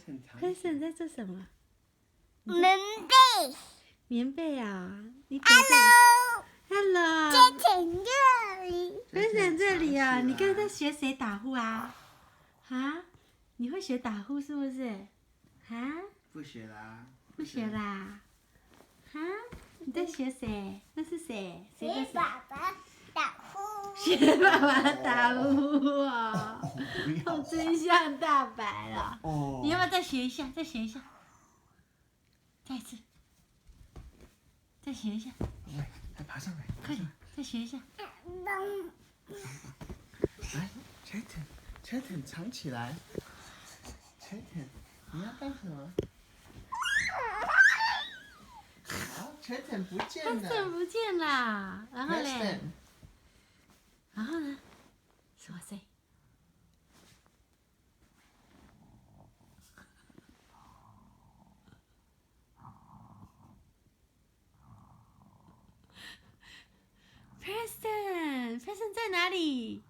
Preston 在做什么？棉被。棉被啊，你 Hello。 Hello。这里。Preston 这里啊，你刚才在学谁打呼啊？啊？你会学打呼是不是？啊？不学啦。不学啦。啊？你在学谁？那是谁？谁学爸爸打呼。学爸爸打呼啊！哦，真像大白了。哦。你要不要再学一下？再学一下。再一次。再学一下。来，来爬上来。快点，再学一下。来 ，Chatten，藏起来。Chatten，你要干什么？啊 ，Chatten 不见了。Preston 不见啦，然后嘞？ Preston 然后呢？是我谁？Preston 在哪里？